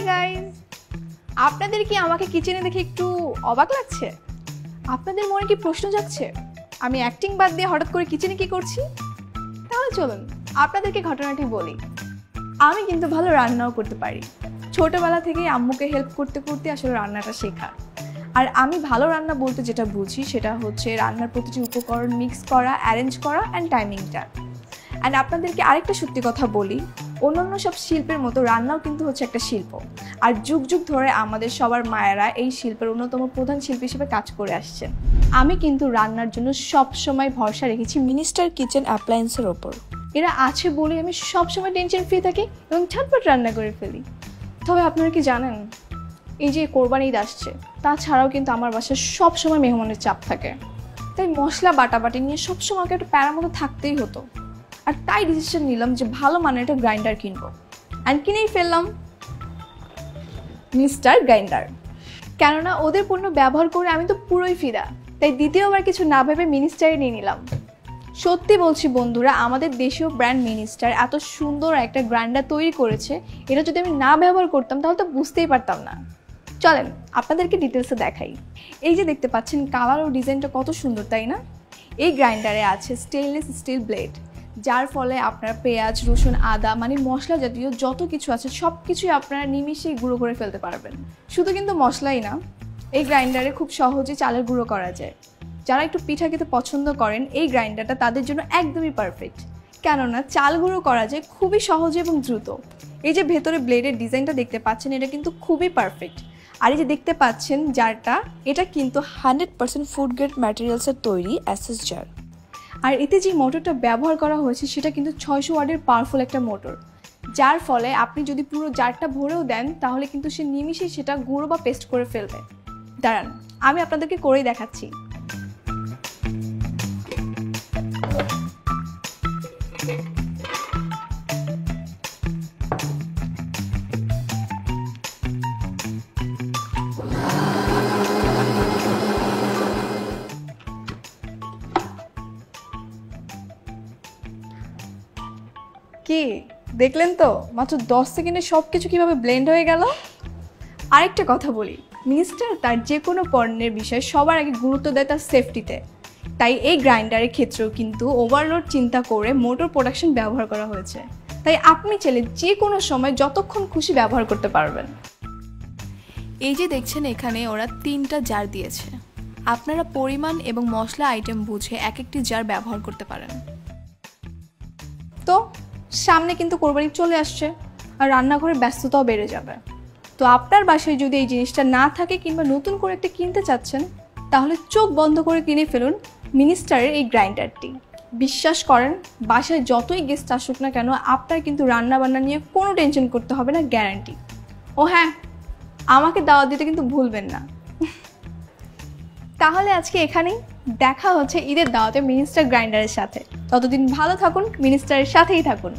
Guys, আপনাদের কি আমাকে কিচেনে দেখে একটু অবাক লাগছে? আপনাদের মনে কি প্রশ্ন জাগছে আমি অ্যাক্টিং বাদ দিয়ে হঠাৎ করে কিচেনে কি করছি? তাহলে চলুন আপনাদেরকে ঘটনাটি বলি। আমি কিন্তু ভালো রান্নাও করতে পারি। ছোটবেলা থেকেই আম্মুকে হেল্প করতে করতে আসলে রান্নাটা শেখা। আর আমি ভালো রান্না বলতে যেটা বুঝি সেটা হচ্ছে রান্নার প্রতিটি উপকরণ মিক্স করা, অ্যারেঞ্জ করা অ্যান্ড টাইমিংটা। অ্যান্ড আপনাদেরকে আরেকটা সত্যি কথা বলি, অন্যান্য সব শিল্পের মতো রান্নাও কিন্তু হচ্ছে একটা শিল্প। আর যুগ যুগ ধরে আমাদের সবার মায়েরা এই শিল্পের অন্যতম প্রধান শিল্পী হিসেবে কাজ করে আসছেন। আমি কিন্তু রান্নার জন্য সব সময় ভরসা রেখেছি মিনিস্টার কিচেন অ্যাপ্লায়েন্সের ওপর। এরা আছে বলে আমি সবসময় টেনশন ফ্রি থাকি এবং ঝটপট রান্না করে ফেলি। তবে আপনারা কি জানেন, এই যে কোরবানি ঈদ আসছে, তাছাড়াও কিন্তু আমার বাসায় সবসময় মেহমানের চাপ থাকে। তাই মশলা বাটাবাটি নিয়ে সবসময় আমাকে একটা প্যারার মতো থাকতেই হতো। আর তাই ডিসিশন নিলাম যে ভালো মানের একটা গ্রাইন্ডার কিনবো। অ্যান্ড কিনেই ফেললাম মিস্টার গ্রাইন্ডার। কেননা ওদের পণ্য ব্যবহার করে আমি তো পুরোই ফিদা। তাই দ্বিতীয়বার কিছু না ভেবে মিনিস্টারই নিয়ে নিলাম। সত্যি বলছি বন্ধুরা, আমাদের দেশীয় ব্র্যান্ড মিনিস্টার এত সুন্দর একটা গ্রাইন্ডার তৈরি করেছে, এটা যদি আমি না ব্যবহার করতাম তাহলে তো বুঝতেই পারতাম না। চলেন আপনাদেরকে ডিটেলসে দেখাই। এই যে দেখতে পাচ্ছেন কালার ও ডিজাইনটা কত সুন্দর, তাই না? এই গ্রাইন্ডারে আছে স্টেনলেস স্টিল ব্লেড, যার ফলে আপনারা পেঁয়াজ, রসুন, আদা মানে মশলা জাতীয় যত কিছু আছে সব কিছুই আপনারা নিমিশেই গুঁড়ো করে ফেলতে পারবেন। শুধু কিন্তু মশলাই না, এই গ্রাইন্ডারে খুব সহজে চালের গুঁড়ো করা যায়। যারা একটু পিঠা খেতে পছন্দ করেন এই গ্রাইন্ডারটা তাদের জন্য একদমই পারফেক্ট, কেননা চাল গুঁড়ো করা যায় খুবই সহজে এবং দ্রুত। এই যে ভেতরে ব্লেডের ডিজাইনটা দেখতে পাচ্ছেন, এটা কিন্তু খুবই পারফেক্ট। আর এই যে দেখতে পাচ্ছেন জারটা, এটা কিন্তু 100% ফুড গ্রেড ম্যাটেরিয়ালসের তৈরি অ্যাসেস জার। আর এতে যে মোটরটা ব্যবহার করা হয়েছে সেটা কিন্তু 600 ওয়াটের পাওয়ারফুল একটা মোটর, যার ফলে আপনি যদি পুরো জারটা ভরেও দেন তাহলে কিন্তু সে নিমিশেই সেটা গুঁড়ো বা পেস্ট করে ফেলবে। দাঁড়ান আমি আপনাদেরকে করেই দেখাচ্ছি। কি দেখলেন তো, মাত্র 10 সেকেন্ডে সব কিছু কীভাবে ব্লেন্ড হয়ে গেল। আরেকটা কথা বলি, মিনিস্টার তার যে কোনো পণ্যের বিষয়ে সবার আগে গুরুত্ব দেয় তার সেফটিতে। তাই এই গ্রাইন্ডারের ক্ষেত্রেও কিন্তু ওভারলোড চিন্তা করে মোটর প্রোডাকশন ব্যবহার করা হয়েছে। তাই আপনি চাইলে যে কোনো সময় যতক্ষণ খুশি ব্যবহার করতে পারবেন। এই যে দেখছেন এখানে ওরা 3টা জার দিয়েছে, আপনারা পরিমাণ এবং মশলা আইটেম বুঝে এক একটি জার ব্যবহার করতে পারেন। তো সামনে কিন্তু কোরবানি চলে আসছে আর রান্নাঘরের ব্যস্ততাও বেড়ে যাবে। তো আপনার বাসায় যদি এই জিনিসটা না থাকে কিংবা নতুন করে একটা কিনতে চাচ্ছেন, তাহলে চোখ বন্ধ করে কিনে ফেলুন মিনিস্টারের এই গ্রাইন্ডারটি। বিশ্বাস করেন, বাসায় যতই গেস্ট আসুক না কেন আপনার কিন্তু রান্নাবান্না নিয়ে কোনো টেনশন করতে হবে না, গ্যারান্টি। ও হ্যাঁ, আমাকে দাওয়াত দিতে কিন্তু ভুলবেন না। তাহলে আজকে এখানেই দেখা হচ্ছে ঈদের দাওয়াতে মিনিস্টার গ্রাইন্ডারের সাথে। ততদিন ভালো থাকুন, মিনিস্টারের সাথেই থাকুন।